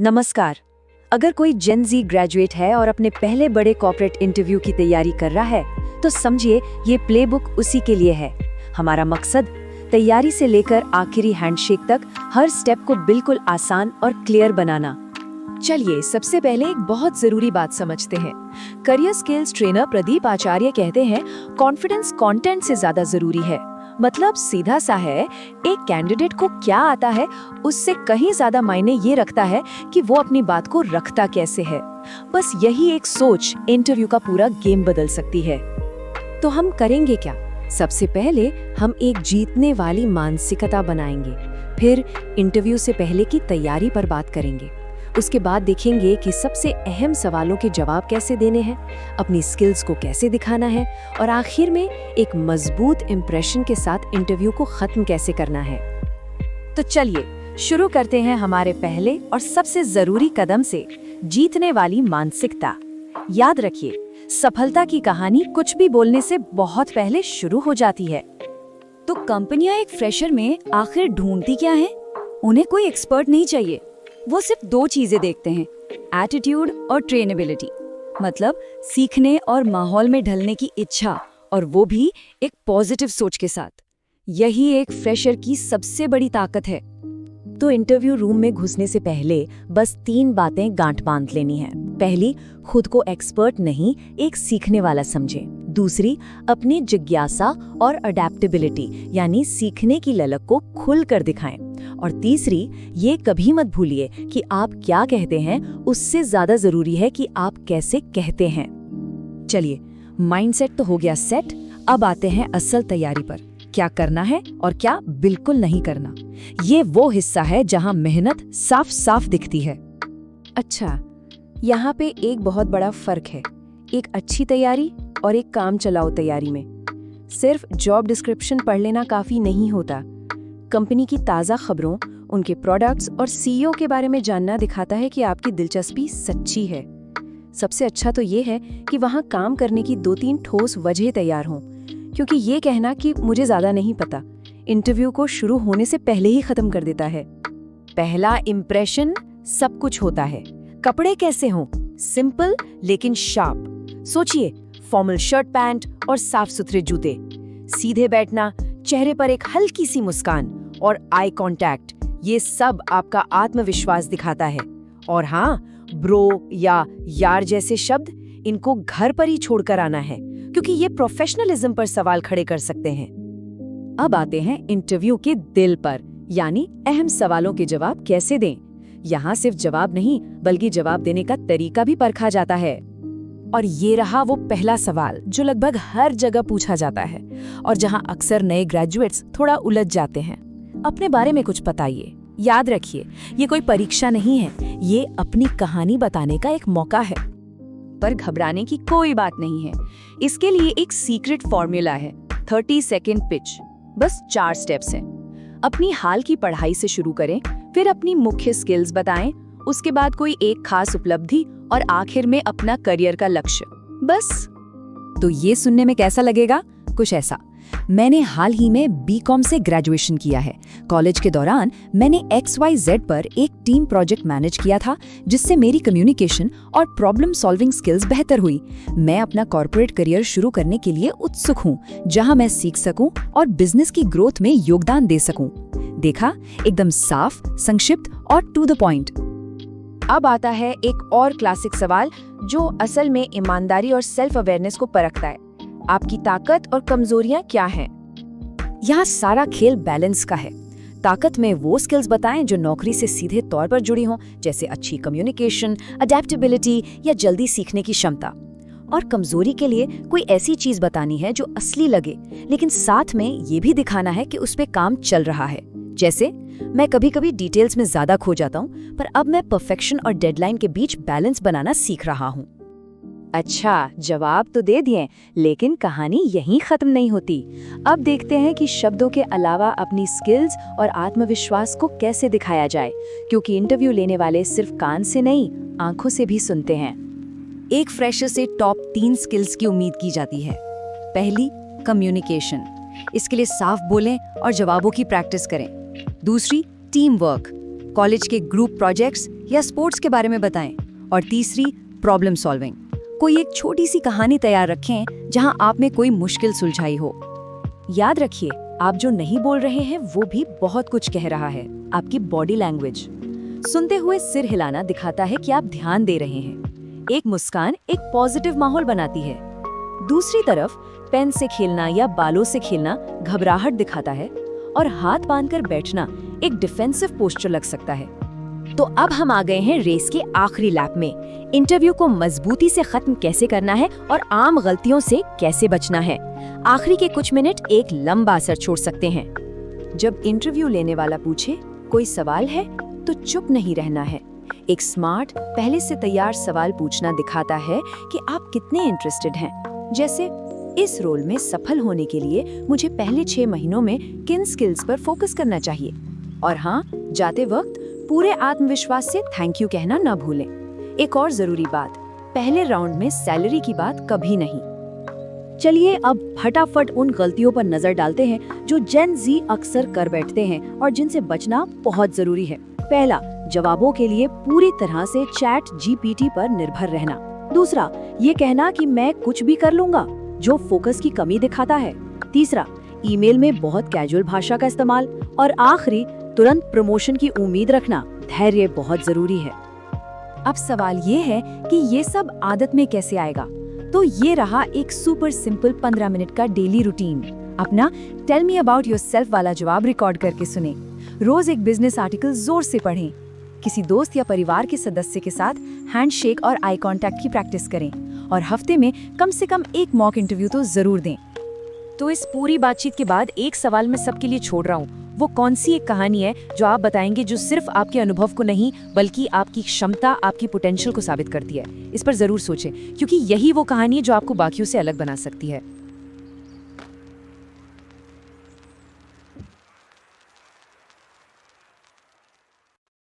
नमस्कार। अगर कोई जेन ज़ी ग्रेजुएट है और अपने पहले बड़े कॉर्पोरेट इंटरव्यू की तैयारी कर रहा है, तो समझिए ये प्लेबुक उसी के लिए है। हमारा मकसद तैयारी से लेकर आखिरी हैंडशेक तक हर स्टेप को बिल्कुल आसान और क्लियर बनाना। चलिए सबसे पहले एक बहुत जरूरी बात समझते हैं। करियर स्किल्स ट्रेनर प्रदीप आचार्य कहते हैं कॉन्फिडेंस कंटेंट से ज्यादा जरूरी है। मतलब सीधा सा है, एक कैंडिडेट को क्या आता है उससे कहीं ज्यादा मायने ये रखता है कि वो अपनी बात को रखता कैसे है। बस यही एक सोच इंटरव्यू का पूरा गेम बदल सकती है। तो हम करेंगे क्या? सबसे पहले हम एक जीतने वाली मानसिकता बनाएंगे, फिर इंटरव्यू से पहले की तैयारी पर बात करेंगे। उसके बाद देखेंगे कि सबसे अहम सवालों के जवाब कैसे देने हैं, अपनी स्किल्स को कैसे दिखाना है और आखिर में एक मजबूत इंप्रेशन के साथ इंटरव्यू को खत्म कैसे करना है। तो चलिए शुरू करते हैं हमारे पहले और सबसे जरूरी कदम से, जीतने वाली मानसिकता। याद रखिए, सफलता की कहानी कुछ भी बोलने से बहुत पहले शुरू हो जाती है। तो कंपनियां एक फ्रेशर में आखिर ढूंढती क्या है? उन्हें कोई एक्सपर्ट नहीं चाहिए, वो सिर्फ दो चीजें देखते हैं, एटीट्यूड और ट्रेनेबिलिटी। मतलब सीखने और माहौल में ढलने की इच्छा, और वो भी एक पॉजिटिव सोच के साथ। यही एक फ्रेशर की सबसे बड़ी ताकत है। तो इंटरव्यू रूम में घुसने से पहले बस 3 बातें गांठ बांध लेनी है। पहली, खुद को एक्सपर्ट नहीं, एक सीखने वाला समझें। दूसरी, अपनी जिज्ञासा और अडेप्टेबिलिटी यानी सीखने की ललक को खुलकर दिखाएं। और तीसरी, ये कभी मत भूलिए कि आप क्या कहते हैं उससे ज्यादा जरूरी है कि आप कैसे कहते हैं। चलिए, माइंडसेट तो हो गया सेट, अब आते हैं असल तैयारी पर। क्या करना है और क्या बिल्कुल नहीं करना। ये वो हिस्सा है जहां मेहनत साफ साफ दिखती है। अच्छा, यहाँ पे एक बहुत बड़ा फर्क है, एक अच्छी तैयारी और एक काम चलाओ तैयारी में। सिर्फ जॉब डिस्क्रिप्शन पढ़ लेना काफी नहीं होता। कंपनी की ताज़ा खबरों, उनके प्रोडक्ट्स और सीईओ के बारे में जानना दिखाता है कि आपकी दिलचस्पी सच्ची है। सबसे अच्छा तो ये है कि वहाँ काम करने की 2-3 ठोस वजह तैयार हों, क्योंकि ये कहना कि मुझे ज़्यादा नहीं पता इंटरव्यू को शुरू होने से पहले ही खत्म कर देता है। पहला इंप्रेशन सब कुछ होता है। कपड़े कैसे हों? सिंपल लेकिन शार्प। सोचिए, फॉर्मल शर्ट पैंट और साफ सुथरे जूते, सीधे बैठना, चेहरे पर एक हल्की सी मुस्कान और आई कांटेक्ट, ये सब आपका आत्मविश्वास दिखाता है। और हाँ, ब्रो या यार जैसे शब्द, इनको घर पर ही छोड़कर आना है, क्योंकि ये प्रोफेशनलिज्म पर सवाल खड़े कर सकते हैं। अब आते हैं इंटरव्यू के दिल पर, यानी अहम सवालों के जवाब कैसे दें। यहाँ सिर्फ जवाब नहीं, बल्कि जवाब देने का तरीका भी परखा जाता है। और ये रहा वो पहला सवाल जो लगभग हर जगह पूछा जाता है और जहाँ अक्सर नए ग्रेजुएट्स थोड़ा उलझ जाते हैं। अपने बारे में कुछ बताइए। याद रखिए, ये कोई परीक्षा नहीं है, ये अपनी कहानी बताने का एक मौका है। पर घबराने की कोई बात नहीं है। इसके लिए एक सीक्रेट फॉर्मूला है, 30 सेकेंड पिच। बस 4 स्टेप्स हैं। अपनी हाल की पढ़ाई से शुरू करें, फिर अपनी मुख्य स्किल्स बताएं, उसके बाद कोई एक खास उपलब्धि और आखिर में अपना करियर का लक्ष्य। बस। तो ये सुनने में कैसा लगेगा? कुछ ऐसा, मैंने हाल ही में बीकॉम से ग्रेजुएशन किया है। कॉलेज के दौरान मैंने XYZ पर एक टीम प्रोजेक्ट मैनेज किया था, जिससे मेरी कम्युनिकेशन और प्रॉब्लम सॉल्विंग स्किल्स बेहतर हुई। मैं अपना कॉर्पोरेट करियर शुरू करने के लिए उत्सुक हूँ, जहाँ मैं सीख सकूं और बिजनेस की ग्रोथ में योगदान दे सकूं। देखा, एकदम साफ, संक्षिप्त और टू द पॉइंट। अब आता है एक और क्लासिक सवाल जो असल में ईमानदारी और सेल्फ अवेयरनेस को परखता है। आपकी ताकत और कमजोरियां क्या हैं? यहाँ सारा खेल बैलेंस का है। ताकत में वो स्किल्स बताएं जो नौकरी से सीधे तौर पर जुड़ी हों, जैसे अच्छी कम्युनिकेशन, अडेप्टेबिलिटी या जल्दी सीखने की क्षमता। और कमजोरी के लिए कोई ऐसी चीज बतानी है जो असली लगे, लेकिन साथ में ये भी दिखाना है कि उस पे काम चल रहा है। जैसे, मैं कभी कभी डिटेल्स में ज्यादा खो जाता हूँ, पर अब मैं परफेक्शन और डेडलाइन के बीच बैलेंस बनाना सीख रहा हूँ। अच्छा, जवाब तो दे दिए, लेकिन कहानी यहीं खत्म नहीं होती। अब देखते हैं कि शब्दों के अलावा अपनी स्किल्स और आत्मविश्वास को कैसे दिखाया जाए, क्योंकि इंटरव्यू लेने वाले सिर्फ कान से नहीं, आंखों से भी सुनते हैं। एक फ्रेशर से टॉप 3 स्किल्स की उम्मीद की जाती है। पहली, कम्युनिकेशन। इसके लिए साफ बोलें और जवाबों की प्रैक्टिस करें। दूसरी, टीम वर्क। कॉलेज के ग्रुप प्रोजेक्ट्स या स्पोर्ट्स के बारे में बताएं। और तीसरी, प्रॉब्लम सॉल्विंग। कोई एक छोटी सी कहानी तैयार रखें जहां आप में कोई मुश्किल सुलझाई हो। याद रखिए, आप जो नहीं बोल रहे हैं वो भी बहुत कुछ कह रहा है। आपकी बॉडी लैंग्वेज, सुनते हुए सिर हिलाना दिखाता है कि आप ध्यान दे रहे हैं। एक मुस्कान एक पॉजिटिव माहौल बनाती है। दूसरी तरफ पेन से खेलना या बालों से खेलना घबराहट दिखाता है, और हाथ बांधकर बैठना एक डिफेंसिव पोस्चर लग सकता है। तो अब हम आ गए हैं रेस के आखिरी लैप में। इंटरव्यू को मजबूती से खत्म कैसे करना है और आम गलतियों से कैसे बचना है। आखिरी के कुछ मिनट एक लंबा असर छोड़ सकते हैं। जब इंटरव्यू लेने वाला पूछे कोई सवाल है तो चुप नहीं रहना है। एक स्मार्ट, पहले से तैयार सवाल पूछना दिखाता है कि आप कितने इंटरेस्टेड हैं। जैसे, इस रोल में सफल होने के लिए मुझे पहले 6 महीनों में किन स्किल्स पर फोकस करना चाहिए। और हाँ, जाते वक्त पूरे आत्मविश्वास से थैंक यू कहना न भूलें। एक और जरूरी बात, पहले राउंड में सैलरी की बात कभी नहीं। चलिए अब फटाफट उन गलतियों पर नजर डालते हैं जो जेन ज़ी अक्सर कर बैठते हैं और जिनसे बचना बहुत जरूरी है। पहला, जवाबों के लिए पूरी तरह से चैट जीपीटी पर निर्भर रहना। दूसरा, ये कहना कि मैं कुछ भी कर लूंगा, जो फोकस की कमी दिखाता है। तीसरा, ईमेल में बहुत कैजुअल भाषा का इस्तेमाल। और आखिरी, तुरंत प्रमोशन की उम्मीद रखना। धैर्य बहुत जरूरी है। अब सवाल ये है कि ये सब आदत में कैसे आएगा। तो ये रहा एक सुपर सिंपल 15 मिनट का डेली रूटीन। अपना टेल मी अबाउट योरसेल्फ वाला जवाब रिकॉर्ड करके सुने। रोज एक बिजनेस आर्टिकल जोर से पढ़ें। किसी दोस्त या परिवार के सदस्य के साथ हैंडशेक और आई कांटेक्ट की प्रैक्टिस करें। और हफ्ते में कम से कम एक मॉक इंटरव्यू तो जरूर दें। तो इस पूरी बातचीत के बाद एक सवाल मैं सबके लिए छोड़ रहा हूँ। वो कौन सी एक कहानी है जो आप बताएंगे जो सिर्फ आपके अनुभव को नहीं बल्कि आपकी क्षमता, आपकी पोटेंशियल को साबित करती है। इस पर जरूर सोचें, क्योंकि यही वो कहानी है जो आपको बाकियों से अलग बना सकती है।